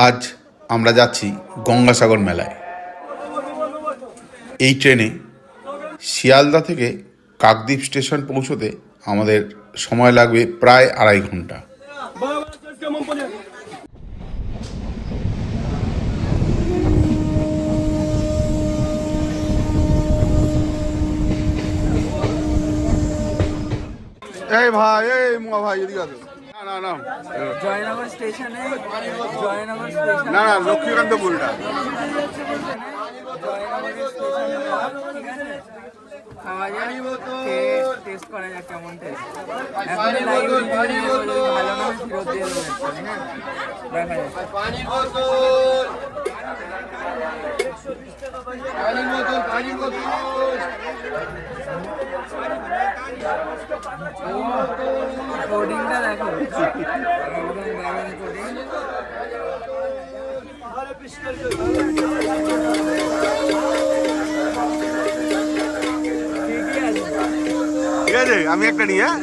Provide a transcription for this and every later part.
আজ আমরা যাচ্ছি গঙ্গাসাগর মেলায়। এই ট্রেনে শিয়ালদা থেকে কাকদ্বীপ স্টেশন পৌঁছতে আমাদের সময় লাগবে প্রায় 2.5 ঘন্টা। এই ভাই, এই মুয়া ভাই, এদিকে আসো। না না জয়নগর স্টেশনে না না, লক্ষ্মীকান্তপুরটা। খাওয়া যায়, টেস্ট করা যাক কেমন টেস্ট। এখন লাইভ ভালো না ফেরত দিয়ে দেবো, হ্যাঁ দেখা যাক। কোডিংটা দেখো, ঠিক আছে, আমি একটা নিই। হ্যাঁ,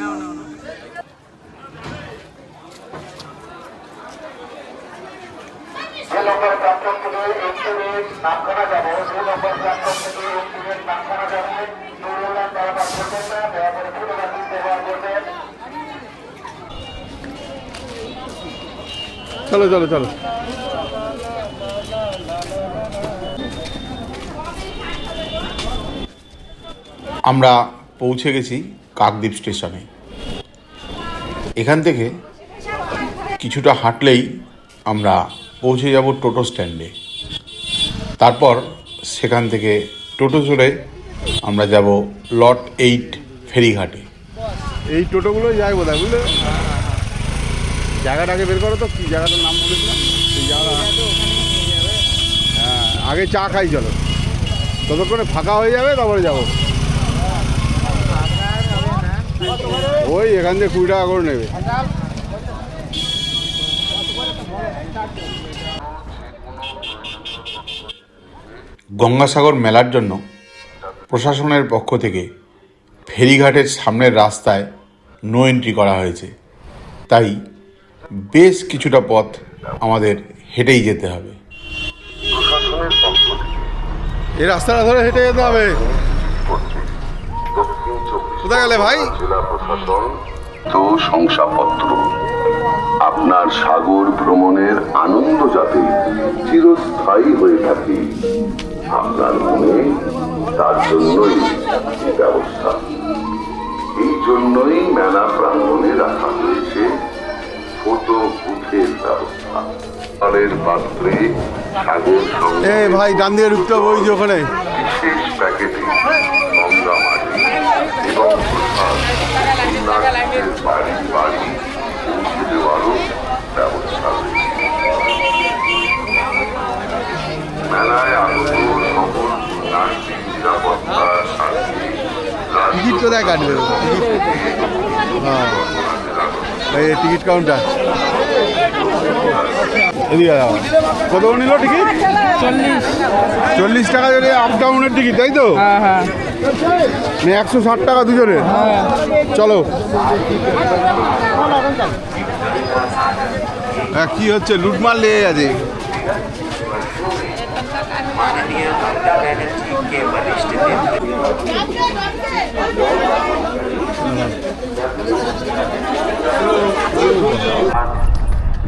চলো চলো চলো। আমরা পৌঁছে গেছি কাকদ্বীপ স্টেশনে। এখান থেকে কিছুটা হাঁটলেই আমরা পৌঁছে যাব টোটো স্ট্যান্ডে। তারপর সেখান থেকে টোটো চড়ে আমরা যাব লট 8 ফেরিঘাটে। এই টোটোগুলোই যায় বোধ হয়, বুঝলে? জায়গাটাকে বের করো তো, কি জায়গাটার নাম বলেছিলাম সেই জায়গা। হ্যাঁ, আগে চা খাই, চলো, ততক্ষণে ফাঁকা হয়ে যাবে, তারপরে যাবো। ওই এখান থেকে 20 টাকা করে নেবে। গঙ্গাসাগর মেলার জন্য প্রশাসনের পক্ষ থেকে ফেরিঘাটের সামনের রাস্তায় নো এন্ট্রি করা হয়েছে, তাই বেশ কিছুটা পথ আমাদের হেঁটেই যেতে হবে। এই রাস্তাটা ধরে হেঁটে যেতে হবে। কোথায় গেলে ভাই? জেলা প্রশাসন তো শংসাপত্র আপনার সাগর ভ্রমণের আনন্দ যাতে চিরস্থায়ী হয়ে থাকে আপনার মনে, তার জন্যই ব্যবস্থা। এই জন্যই মেলা প্রাঙ্গণে রাখা হয়েছে ফটো বুথের ব্যবস্থা। জলের পাত্রে সাগর এ ভাই, ডান দিকে ঢুকতে হবে, ওই যে ওখানে বিশেষ প্যাকেটে গঙ্গা মাটি এবং বাড়ি বাড়ি পৌঁছে দেওয়ারও ব্যবস্থা রয়েছে। মেলায় আগত সকল পুণ্যার্থী নিরাপত্তা, শান্তি, টিকিট কোথায় কাটবে? হ্যাঁ, এই টিকিট কাউন্টার। এদিকে কত নিল টিকিট? 40 টাকা যদি আপ ডাউনের টিকিট, তাই তো? হ্যাঁ, 160 টাকা দুজনের। চলো। কি হচ্ছে, লুটমার লেগে গেছে।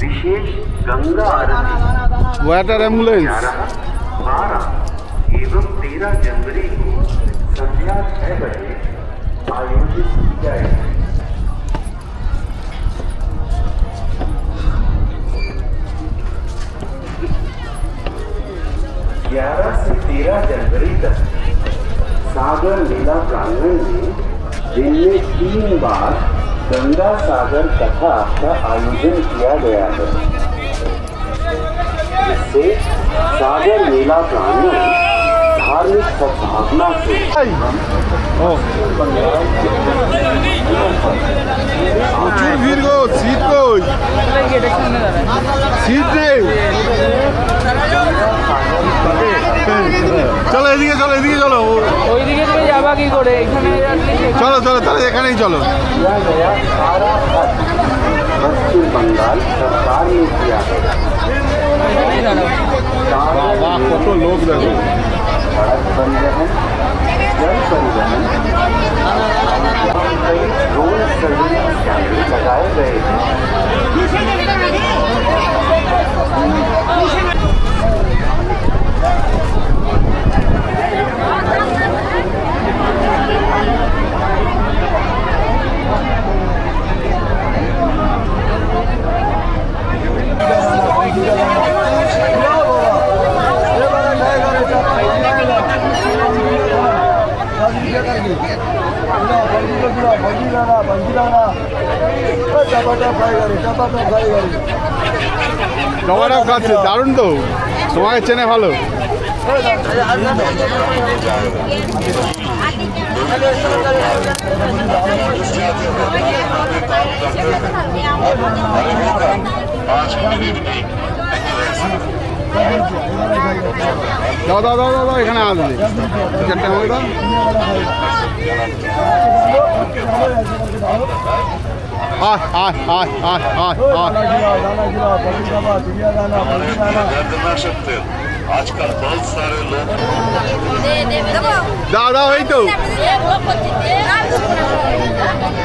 विशेष गंगा आरती वाटर एम्बुलेंस 12 एवं 13 जनवरी को संध्या 6 बजे आयोजित की जाएगी। 11 से 13 जनवरी तक सागर मेला प्रांगण में दिन में 3 बार गंगा सागर कथा का आयोजन किया गया है, जिससे सागर मेला प्रांगण धार्मिक सद्भावना से প্রচুর ভিড় গো। সিট কই? সিট নেই। চলো এদিকে, চলো এদিকে, চলো। ওইদিকে তুমি যাবা কি করে? এখানে চলো চলো, তাহলে এখানেই চলো। किया गया सारा खर्च पश्चिम बंगाल सरकार ने किया है। বাবা কত লোক দেখো। सड़क परिवहन, जल परिवहन, कई ड्रोन सर्विलेंस कैमरे लगाए गए हैं। টমাটো খাচ্ছে, দারুণ তো, তোমাকে চেনে ভালো। দাও দাও দাও দাও, এখানে আসবে চারটে আমাকে দাও। आजकल बहुत सारे लोग দাও দাও, এই তো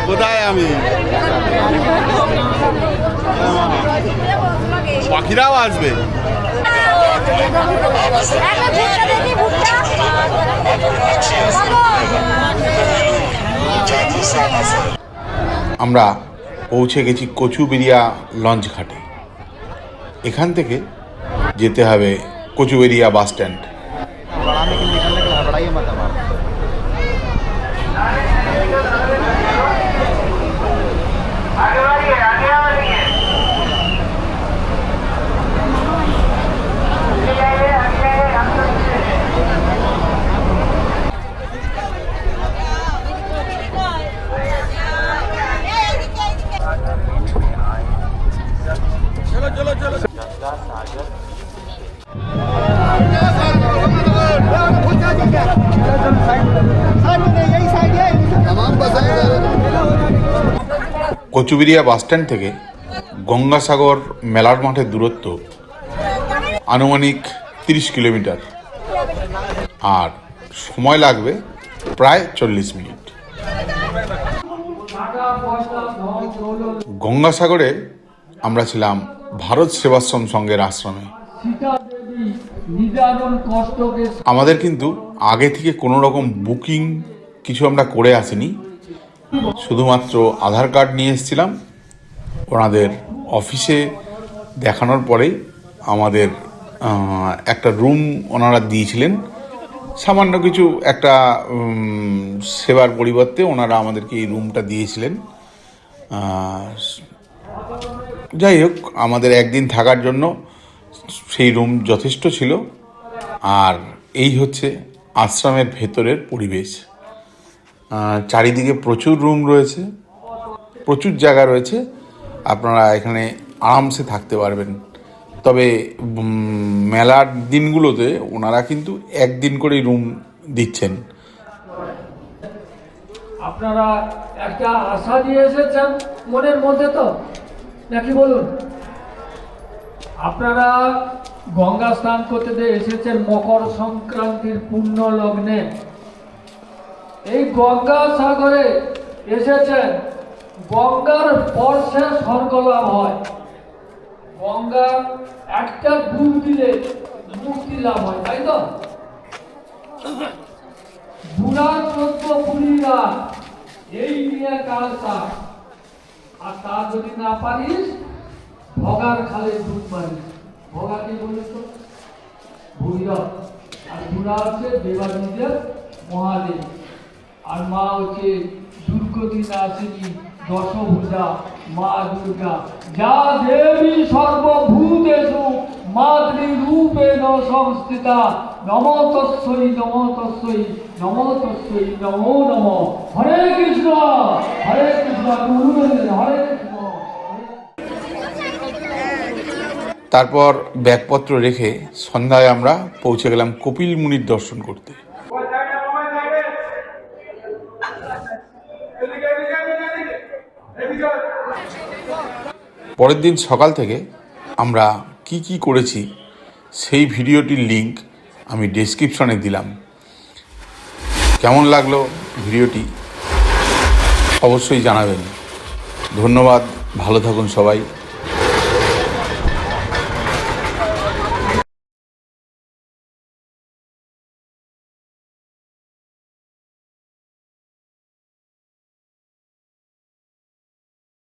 কোথায় আমি, পাখিরাও আসবে। আমরা পৌঁছে গেছি কচুবেড়িয়া লঞ্চ ঘাটে। এখান থেকে যেতে হবে Kachuberia bus stand. Kachuberia bus stand থেকে গঙ্গাসাগর মেলার মাঠের দূরত্ব আনুমানিক 30 কিলোমিটার, আর সময় লাগবে প্রায় 40 মিনিট। গঙ্গাসাগরে আমরা ছিলাম ভারত সেবাশ্রম সংঘের আশ্রমে। আমাদের কিন্তু আগে থেকে কোনো রকম বুকিং কিছু আমরা করে আসিনি, শুধুমাত্র আধার কার্ড নিয়ে এসেছিলাম। ওনাদের অফিসে দেখানোর পরেই আমাদের একটা রুম ওনারা দিয়েছিলেন। সামান্য কিছু একটা সেবার পরিবর্তে ওনারা আমাদেরকে এই রুমটা দিয়েছিলেন। যাই হোক, আমাদের একদিন থাকার জন্য সেই রুম যথেষ্ট ছিল। আর এই হচ্ছে আশ্রমের ভেতরের পরিবেশ। চারিদিকে প্রচুর রুম রয়েছে, প্রচুর জায়গা রয়েছে, আপনারা এখানে আরামসে থাকতে পারবেন। তবে মেলার দিনগুলোতে ওনারা কিন্তু একদিন করেই রুম দিচ্ছেন। আপনারা একটা আশা দিয়ে এসেছেন মনের মধ্যে, তো নাকি বলুন? আপনারা গঙ্গা স্নান করতে এসেছেন মকর সংক্রান্তির পুণ্য লগ্নে। এই গঙ্গা সাগরে এসেছেন, গঙ্গার স্পর্শে স্বর্গ লাভ হয়। গঙ্গা একটা ডুব দিলে মুক্তি লাভ হয়, তাই তো? বুড়া 14 পুরীরা এই নিয়ে কালটা, আর তা যদি না পারিস ভগার খালে ডুব মারিস। ভগাকে বলিস তো ভৈরব, আর বুড়া হচ্ছে দেবাদিদেব মহাদেব, আর মা হচ্ছে দুর্গতি নাশিনী দশভুজা মা দুর্গা। যা দেবী সর্বভূতেষু মাতৃরূপেণ সংস্থিতা। নমো তস্मै নমো তস্मै নমো তস্मै নমো নমঃ। হরে কৃষ্ণ হরে কৃষ্ণ হরে কৃষ্ণ। তারপর ব্যাগপত্র রেখে সন্ধ্যায় আমরা পৌঁছে গেলাম কপিল মুনির দর্শন করতে। পরের দিন সকাল থেকে আমরা কি করেছি সেই ভিডিওটির লিংক আমি ডেসক্রিপশনে দিলাম। কেমন লাগলো ভিডিওটি অবশ্যই জানাবেন। ধন্যবাদ, ভালো থাকুন সবাই।